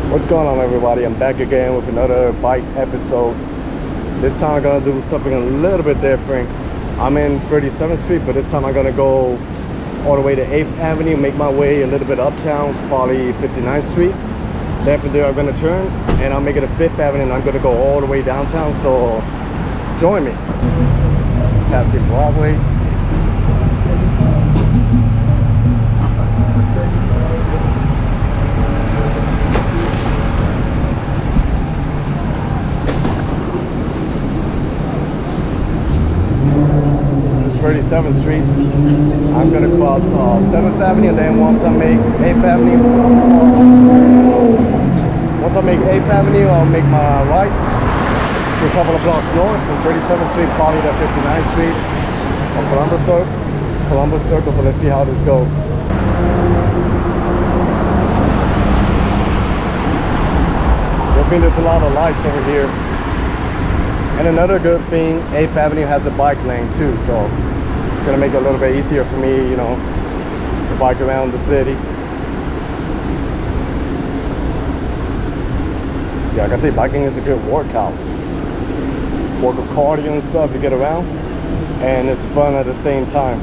What's going on, everybody? I'm back again with another bike episode. This time I'm gonna do something a little bit different. I'm in 37th Street, but this time I'm gonna go all the way to 8th Avenue, make my way a little bit uptown, probably 59th Street. Then from there I'm gonna turn and I'll make it to 5th Avenue and I'm gonna go all the way downtown, so join me. Passing Broadway. This is 37th Street. I'm gonna cross 7th Avenue, and then once I make 8th Avenue, I'll make my right to a couple of blocks north from 37th Street, probably to 59th Street or Columbus Circle. So let's see how this goes. I think there's a lot of lights over here. And another good thing, 8th Avenue has a bike lane too, so it's gonna make it a little bit easier for me, you know, to bike around the city. Yeah, like I say, biking is a good workout. Work with cardio and stuff to get around, and it's fun at the same time.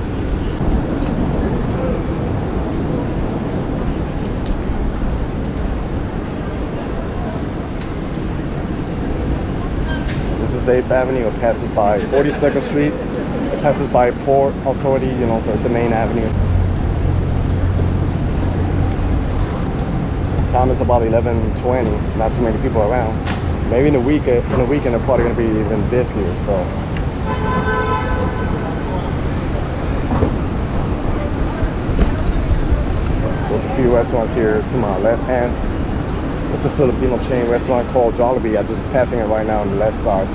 This is 8th Avenue. It passes by 42nd Street. It passes by Port Authority, you know, so it's the main avenue. Time is about 11:20. Not too many people around. Maybe in the weekend they're probably gonna be even busier. So there's a few restaurants here to my left hand. It's a Filipino chain restaurant called Jollibee. I'm just passing it right now on the left side.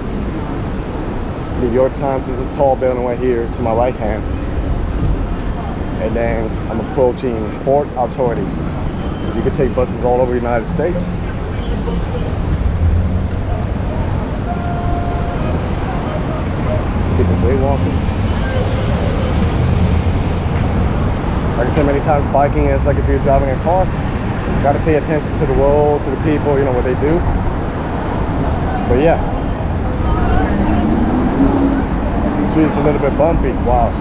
New York Times is this tall building right here to my right hand. And then I'm approaching Port Authority. You can take buses all over the United States. People jaywalking. Like I said many times, biking is like if you're driving a car. You gotta pay attention to the road, to the people, you know what they do. But yeah, the street's a little bit bumpy. Wow.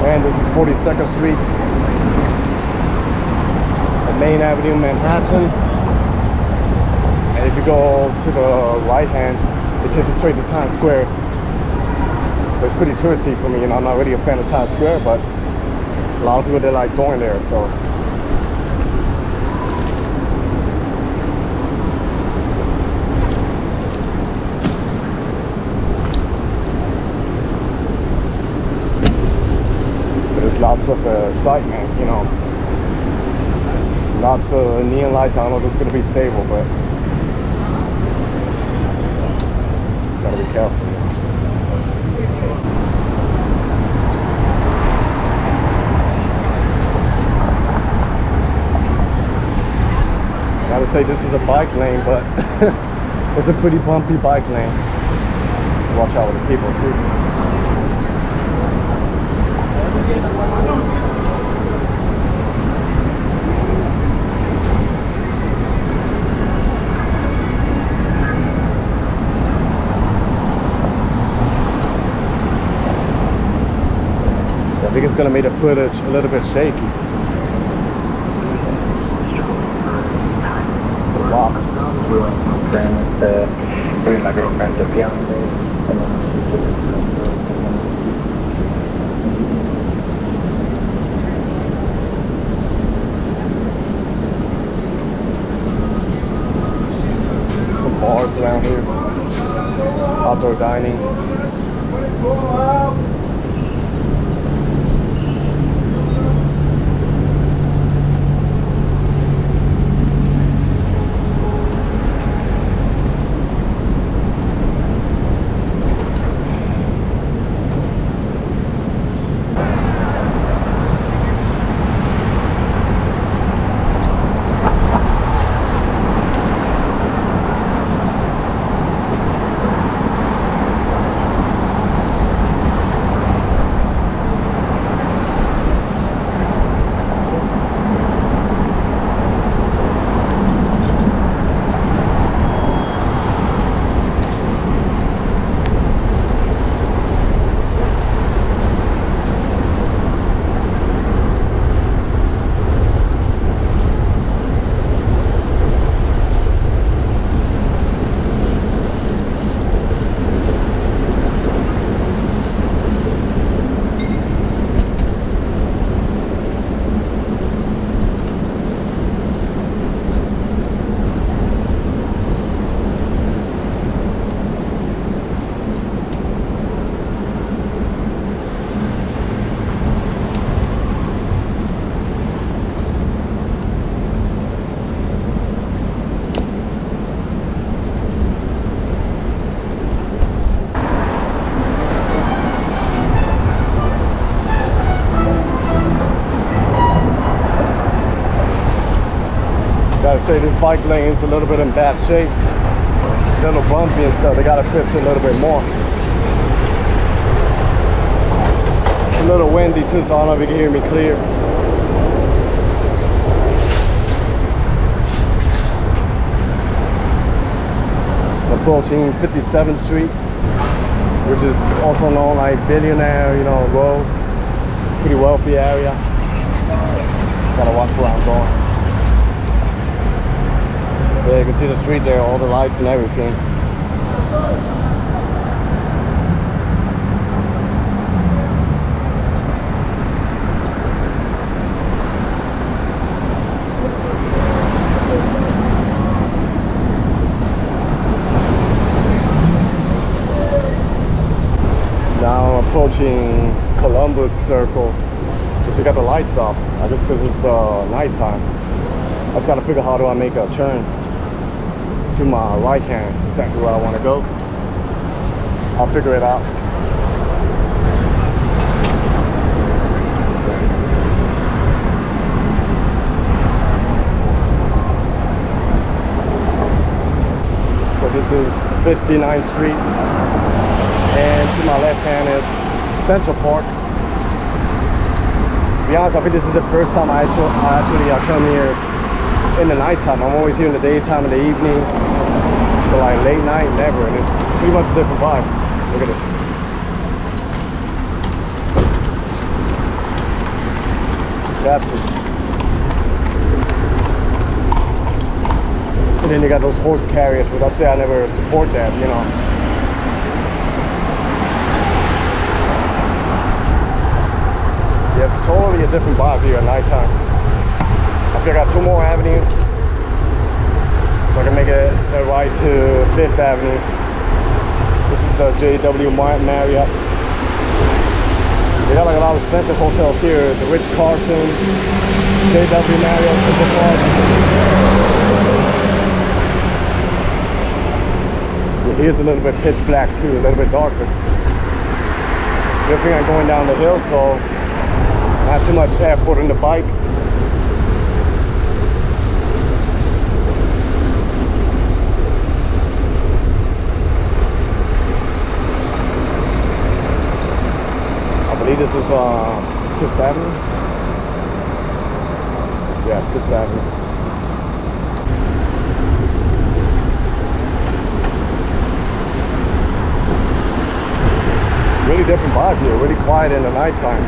And this is 42nd Street, the main avenue, Manhattan. And if you go to the right hand, it takes you straight to Times Square. But it's pretty touristy for me, you know. I'm not really a fan of Times Square, but a lot of people, they like going there, so. Lots of excitement, you know. Lots of neon lights. I don't know if it's going to be stable, but just got to be careful. I would say this is a bike lane, but it's a pretty bumpy bike lane. Watch out with the people too. I think it's going to make the footage a little bit shaky. Wow. Some bars around here. Outdoor dining. I say this bike lane is a little bit in bad shape. A little bumpy and stuff. They gotta fix it a little bit more. It's a little windy too, so I don't know if you can hear me clear. Approaching 57th Street, which is also known like Billionaire, you know, road. Pretty wealthy area. Gotta watch where I'm going. Yeah, you can see the street there, all the lights and everything. Now I'm approaching Columbus Circle. So she got the lights off. I guess because it's the nighttime. I just gotta figure how do I make a turn to my right hand, exactly where I want to go. I'll figure it out. So this is 59th Street, and to my left hand is Central Park. To be honest, I think this is the first time I actually come here in the nighttime. I'm always here in the daytime and the evening, but like late night, never. And it's pretty much a different vibe. Look at this. Chapsy. And then you got those horse carriers, but I say I never support that, you know. Yeah, it's totally a different vibe here at nighttime. I think I got 2 more avenues, so I can make a right to 5th Avenue. This is the JW Marriott. They got like a lot of expensive hotels here. The Ritz-Carlton, JW Marriott, Central Park. Here's a little bit pitch black too, a little bit darker. Good thing I'm going down the hill, so not too much effort in the bike. I believe this is 6th Avenue. Yeah, 6th Avenue. It's a really different vibe here, really quiet in the nighttime.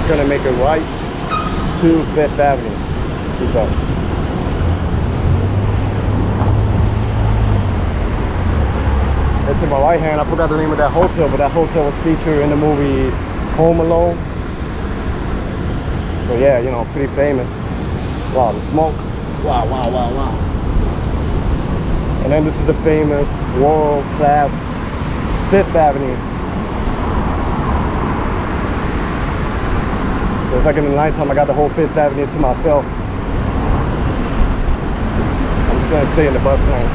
Gonna make a right to 5th Avenue. This is up. And to my right hand, I forgot the name of that hotel, but that hotel was featured in the movie Home Alone. So yeah, you know, pretty famous. Wow, the smoke. Wow, wow, wow, wow. And then this is the famous world-class 5th Avenue. So it's like in the nighttime, I got the whole 5th Avenue to myself. I'm just gonna stay in the bus lane.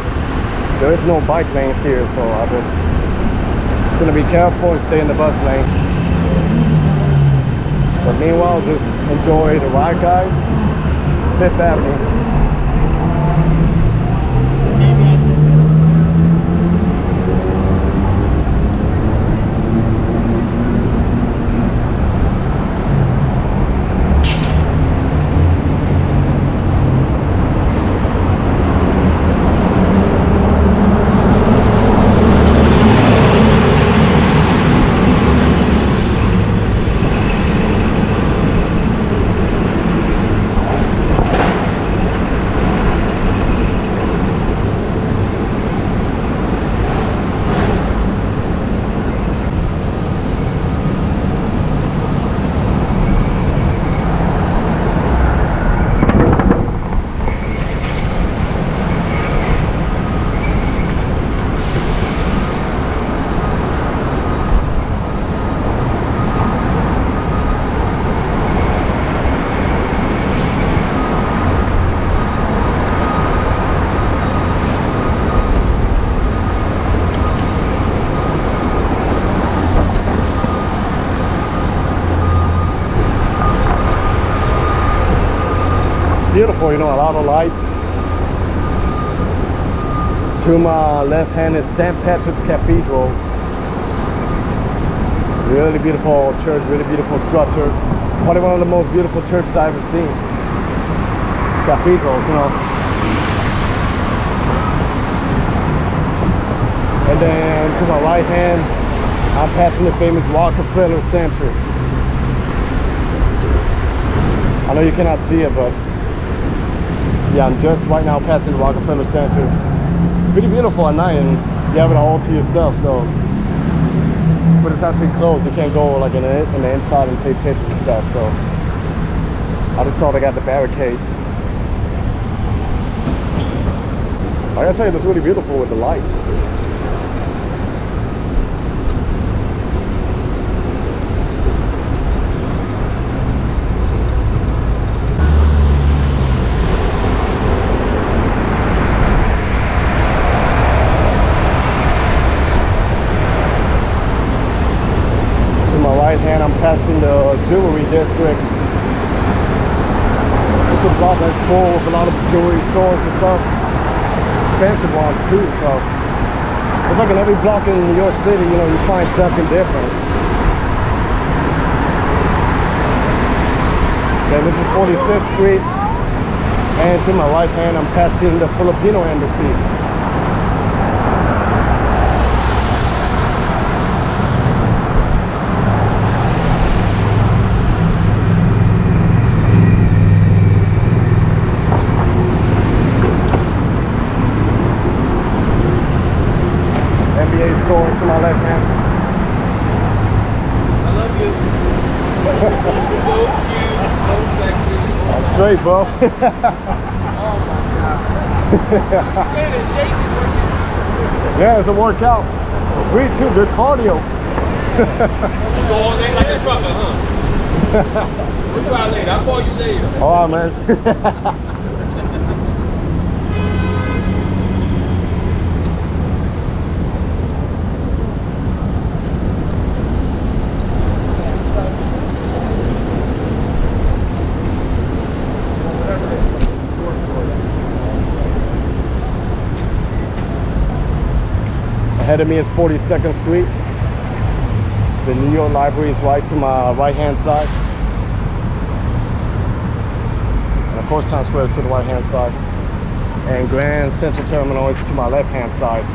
There is no bike lanes here, so I just gonna be careful and stay in the bus lane. But meanwhile, just enjoy the ride, guys. 5th Avenue. beautiful, you know, a lot of lights. To my left hand is St. Patrick's Cathedral. Really beautiful church, really beautiful structure. Probably one of the most beautiful churches I've ever seen. Cathedrals, you know. And then to my right hand, I'm passing the famous Rockefeller Center. I know you cannot see it, but yeah, I'm just right now passing the Rockefeller Center. Pretty beautiful at night, and you have it all to yourself, so. But it's actually closed. You can't go like in the inside and take pictures and stuff, so. I just saw they got the barricades. Like I said, it's really beautiful with the lights. And I'm passing the jewelry district. It's a block that's full with a lot of jewelry stores and stuff. Expensive ones too, so it's like in every block in New York City, you know, you find something different. Okay, this is 46th Street, and to my right hand I'm passing the Filipino Embassy. Store to my left hand. I love you. So cute, so sexy. I'm straight, bro. Oh my god. Yeah, it's a workout. Free too, good cardio. You go all day like a trucker, huh? We'll try later. I'll call you later. All right, man. Ahead of me is 42nd Street. The New York Library is right to my right hand side. And of course Times Square is to the right hand side. And Grand Central Terminal is to my left hand side.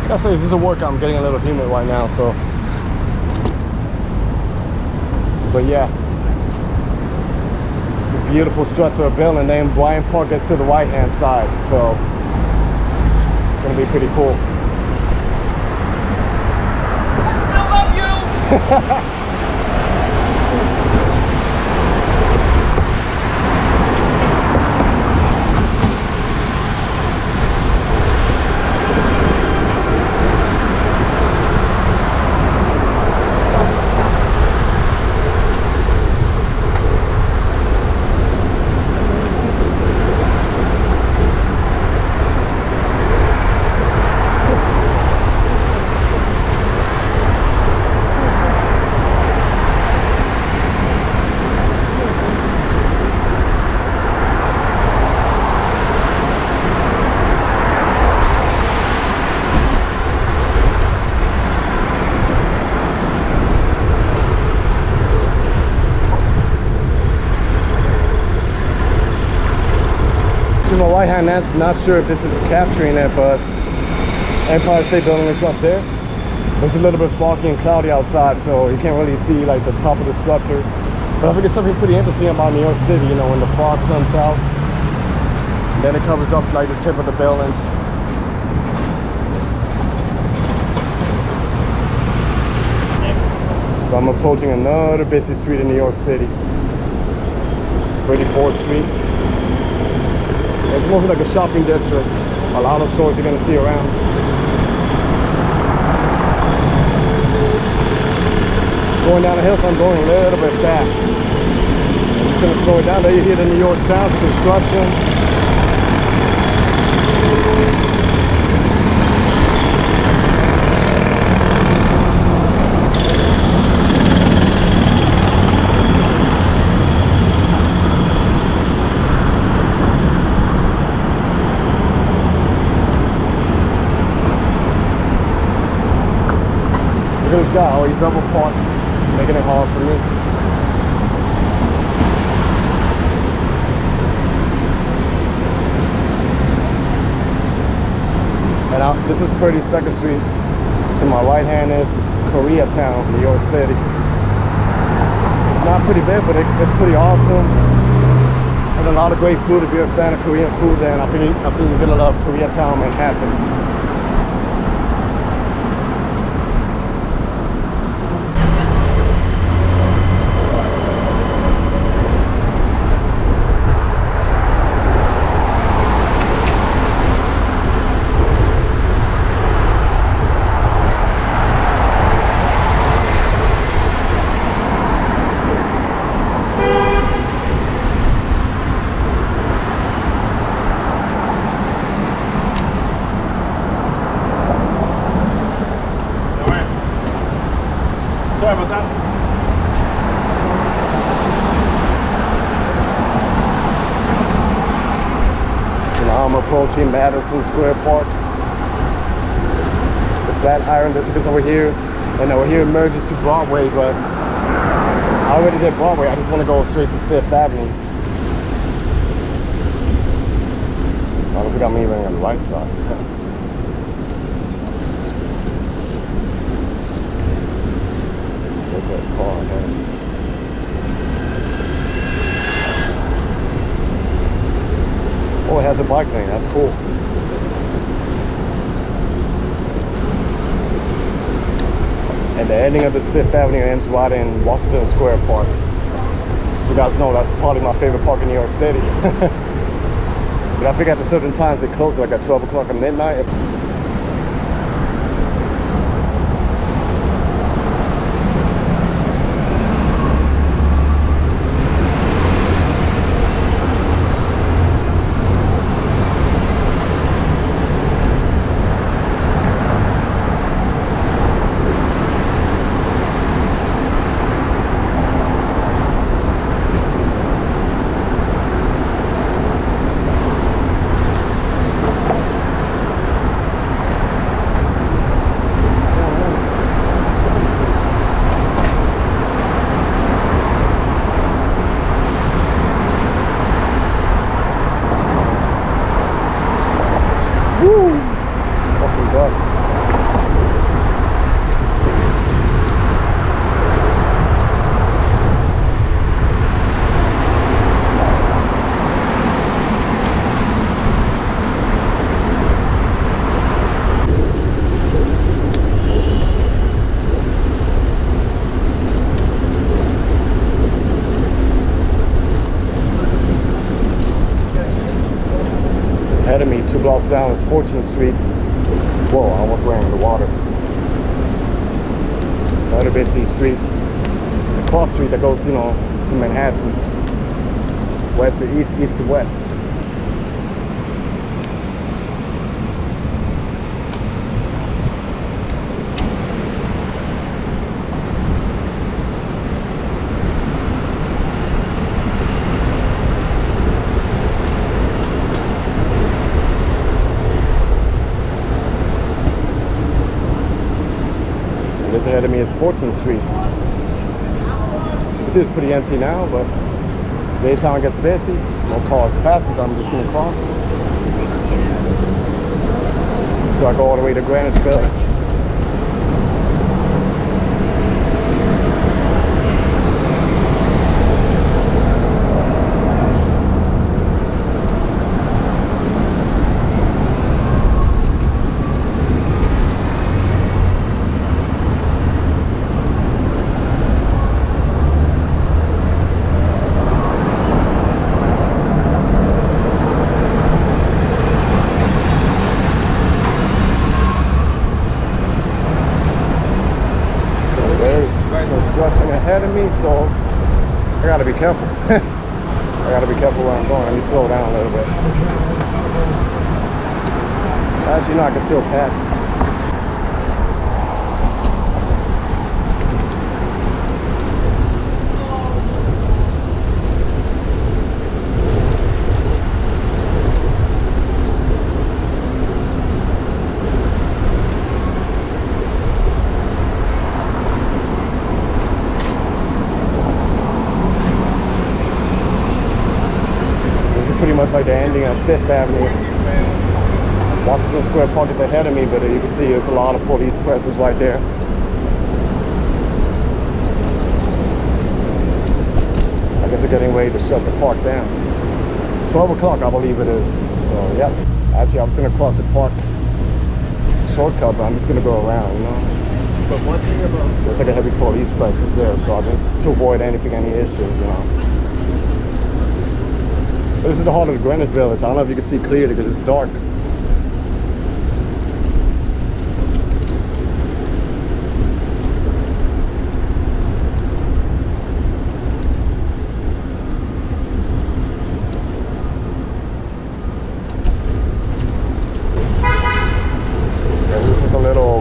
Like I say, this is a workout. I'm getting a little humid right now, so. But yeah. It's a beautiful structure building named Bryant Park is to the right hand side. So it's gonna be pretty cool. I love you. To my right hand, not sure if this is capturing it, but Empire State Building is up there. It's a little bit foggy and cloudy outside, so you can't really see like the top of the structure. But I think it's something pretty interesting about New York City, you know, when the fog comes out, and then it covers up like the tip of the buildings. So I'm approaching another busy street in New York City, 34th Street. It's mostly like a shopping district. A lot of stores you're gonna see around. Going down the hill, so I'm going a little bit fast. I'm just gonna slow it down. There you hear the New York sounds of construction. this guy, oh, he double parks, making it hard for me. And this is 32nd Street. To my right hand is Koreatown, New York City. It's not pretty big, but it's pretty awesome. And a lot of great food. If you're a fan of Korean food, then I think you're gonna love Koreatown, Manhattan. Sorry about that. So now I'm approaching Madison Square Park. The Flatiron District is over here, and over here it merges to Broadway, but I already did Broadway. I just want to go straight to Fifth Avenue. I don't think I'm even on the right side. There's that car ahead. Oh, it has a bike lane. That's cool. And the ending of this Fifth Avenue ends right in Washington Square Park. So you guys know that's probably my favorite park in New York City. But I think after certain times they close like at 12 o'clock at midnight. Ahead of me, 2 blocks down, is 14th Street. Whoa, I almost went in the water. Another busy street. The cross street that goes, you know, to Manhattan. West to east, east to west. This ahead of me is 14th Street. So you see it's pretty empty now, but daytime gets busy. No cars past us, I'm just gonna cross. So I go all the way to Greenwich Village. Construction ahead of me, so I gotta be careful. I gotta be careful where I'm going. Let me slow down a little bit. Actually, no, I can still pass. the ending of 5th Avenue. Washington Square Park is ahead of me, but you can see there's a lot of police presence right there. I guess they're getting ready to shut the park down. 12 o'clock, I believe it is. So, yeah. Actually, I was going to cross the park shortcut, but I'm just going to go around, you know. But one thing about There's like a heavy police presence there, so I just to avoid any issue, you know. This is the heart of the Greenwich Village. I don't know if you can see clearly because it's dark.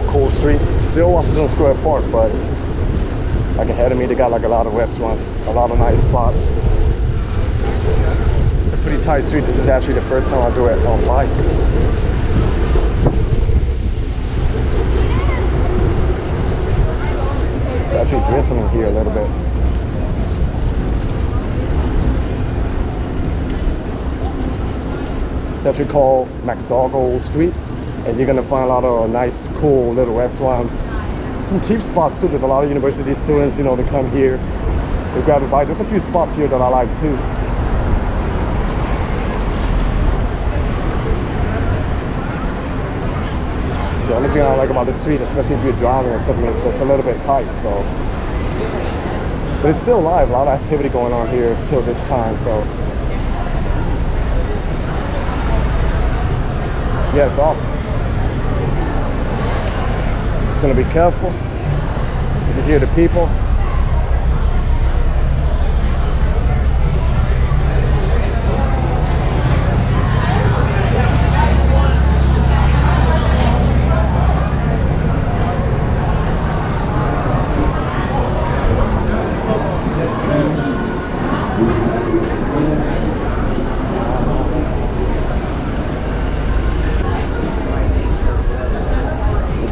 Cool street, still Washington Square Park, but like ahead of me they got like a lot of restaurants, a lot of nice spots. It's a pretty tight street. This is actually the first time I do it on bike. It's actually drizzling here a little bit. It's actually called McDougall Street. And you're gonna find a lot of nice, cool little restaurants. Some cheap spots too. There's a lot of university students, you know, they come here, they grab a bite. There's a few spots here that I like too. The only thing I like about the street, especially if you're driving or something, is it's a little bit tight, so. But it's still live, a lot of activity going on here till this time, so. Yeah, it's awesome. Going to be careful. You can hear the people.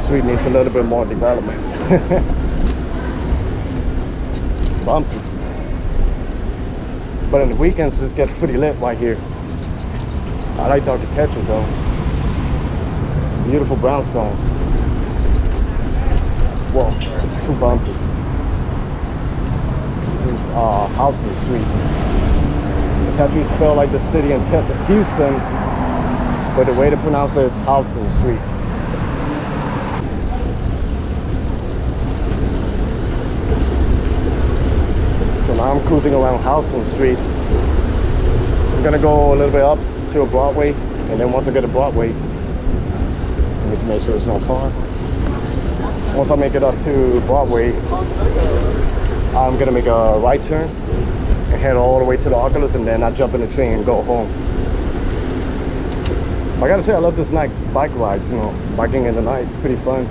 Street needs a little bit more development. It's bumpy. But on the weekends, this gets pretty lit right here. I like the architecture though. It's beautiful brownstones. Whoa, it's too bumpy. This is Houston Street. It's actually spelled like the city in Texas, Houston, but the way to pronounce it is Houston Street. So now I'm cruising around Houston Street. I'm gonna go a little bit up to Broadway, and then once I get to Broadway, let me just make sure there's no car. Once I make it up to Broadway, I'm gonna make a right turn and head all the way to the Oculus, and then I jump in the train and go home. I gotta say, I love this night bike rides, you know, biking in the night, it's pretty fun.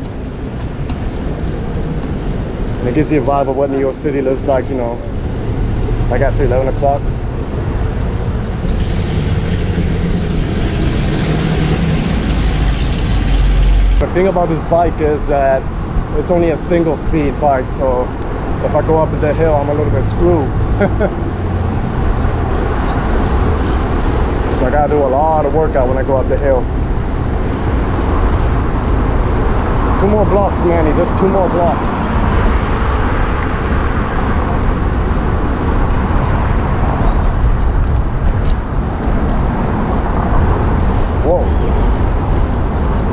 And it gives you a vibe of what New York City looks like, you know, like after 11 o'clock. The thing about this bike is that it's only a single speed bike, so if I go up the hill, I'm a little bit screwed. So I gotta do a lot of workout when I go up the hill. 2 more blocks, Manny, just 2 more blocks. Whoa.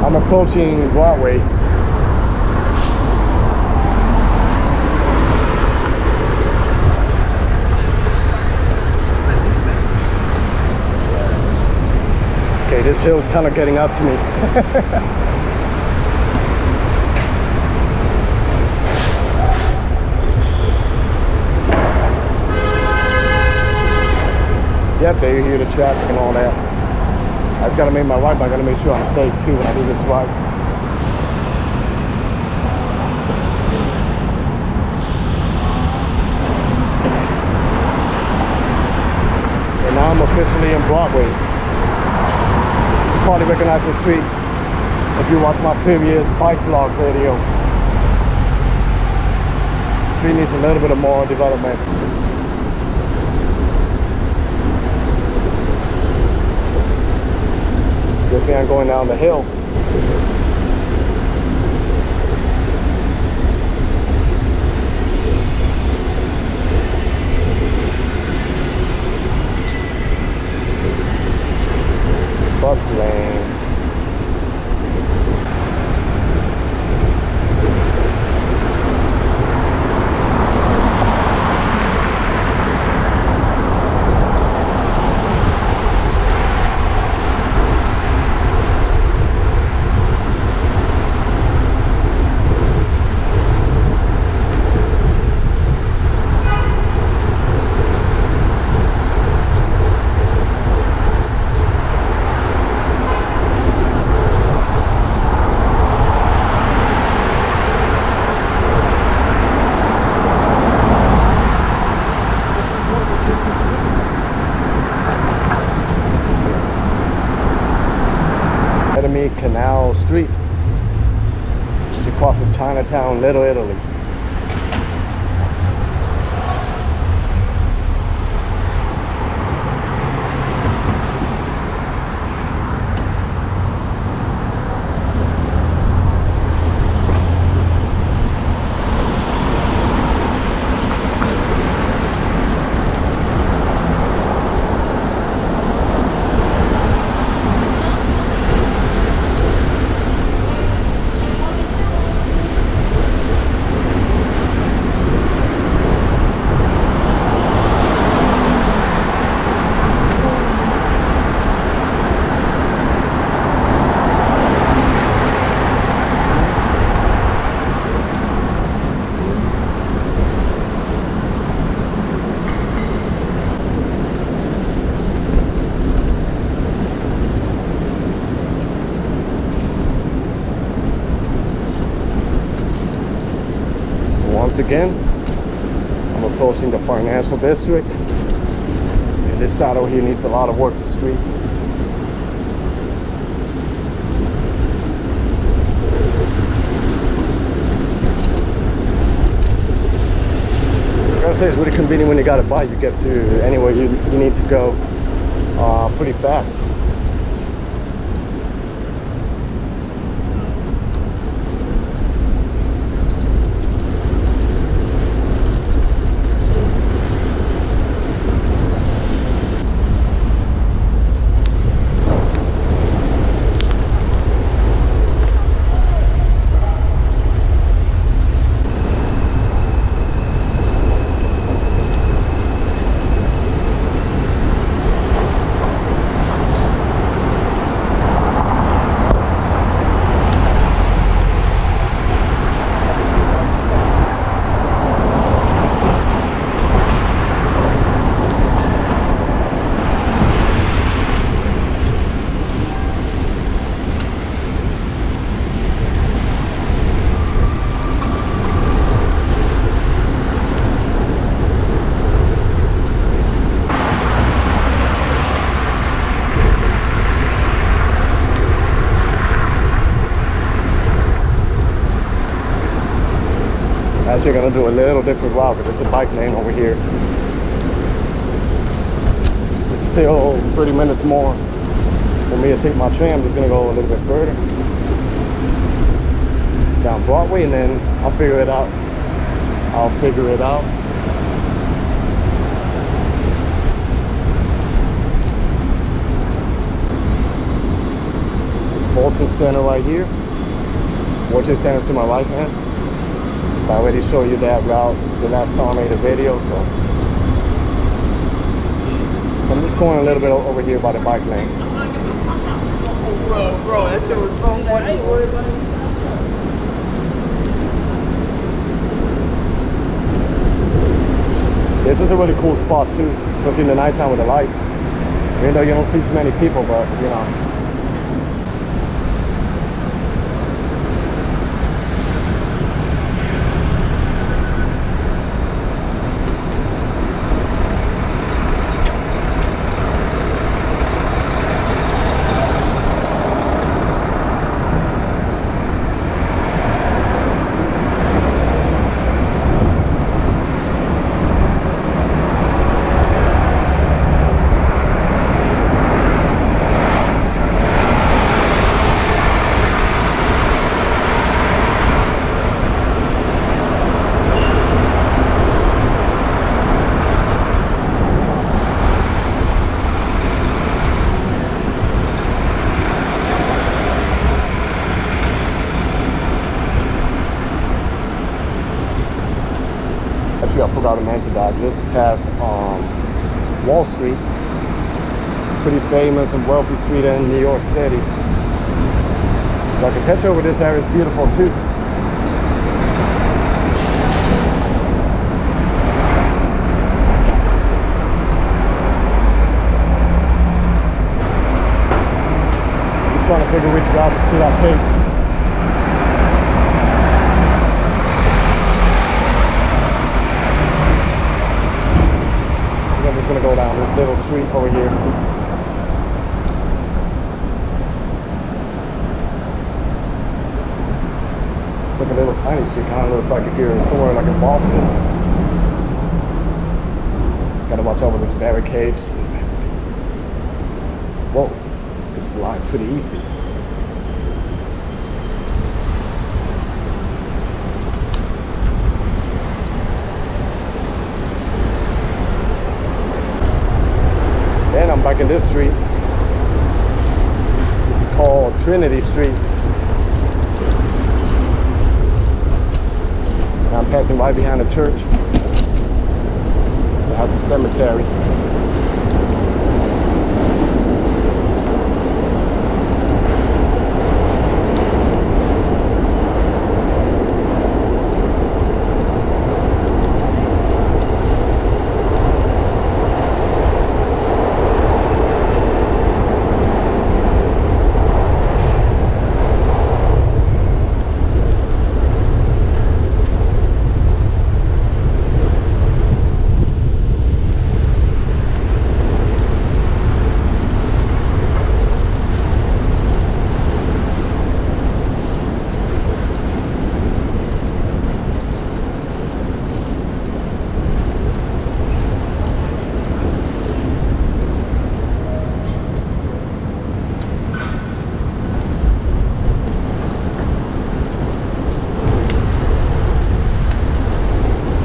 I'm approaching Broadway. Okay, this hill's kind of getting up to me. Yep, there you hear the traffic and all that. I just gotta make my right, but I gotta make sure I'm safe too when I do this right. And now I'm officially in Broadway. You probably recognize the street if you watch my previous bike vlog video. The street needs a little bit of more development. Obviously, I'm going down the hill. Bus lane. Canal Street. She crosses Chinatown, Little Italy. Once again, I'm approaching the financial district, and this side over here needs a lot of work. The street. I gotta say, it's really convenient when you got a bike. You get to anywhere you need to go pretty fast. Actually gonna do a little different route, but there's a bike lane over here. This is still 30 minutes more for me to take my train. I'm just gonna go a little bit further down Broadway, and then I'll figure it out. This is Fulton Center right here. World Center's to my right hand. I already showed you that route the last time I made a video, so I'm just going a little bit over here by the bike lane. Bro, that shit was so funny. This is a really cool spot too, especially in the nighttime with the lights. Even though you don't see too many people, but you know. forgot to mention that I just passed Wall Street, pretty famous and wealthy street in New York City. The architecture over this area is beautiful too. Just trying to figure which route should I take. I'm just gonna go down this little street over here. It's like a little tiny street, kind of looks like if you're somewhere like in Boston. Gotta watch out with this barricades. Whoa, this line pretty easy. Then I'm back in this street. This is called Trinity Street. And I'm passing right behind a church that has a cemetery.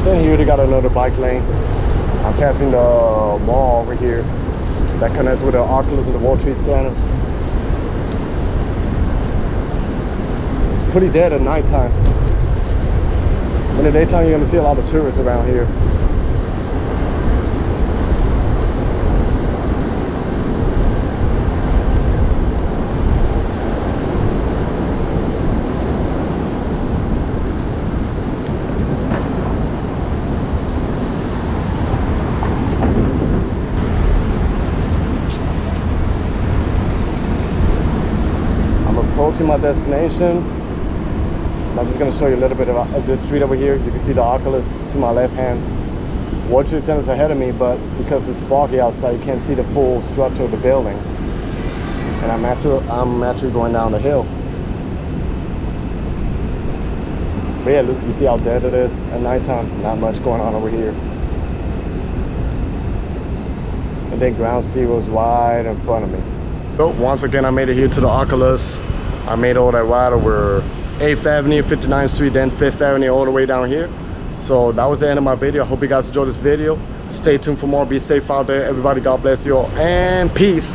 Then here they got another bike lane. I'm passing the mall over here that connects with the Oculus and the World Trade Center. It's pretty dead at nighttime. In the daytime you're gonna see a lot of tourists around here. Approaching my destination. I'm just going to show you a little bit of this street over here. You can see the Oculus to my left hand. World Trade Center is ahead of me, but because it's foggy outside, you can't see the full structure of the building. And I'm actually going down the hill. But yeah, you see how dead it is at nighttime. Not much going on over here. And then Ground Zero is right in front of me. So once again, I made it here to the Oculus. I made all that ride over 8th Avenue, 59th Street, then 5th Avenue, all the way down here. So that was the end of my video. I hope you guys enjoyed this video. Stay tuned for more. Be safe out there, everybody. God bless you all, and peace.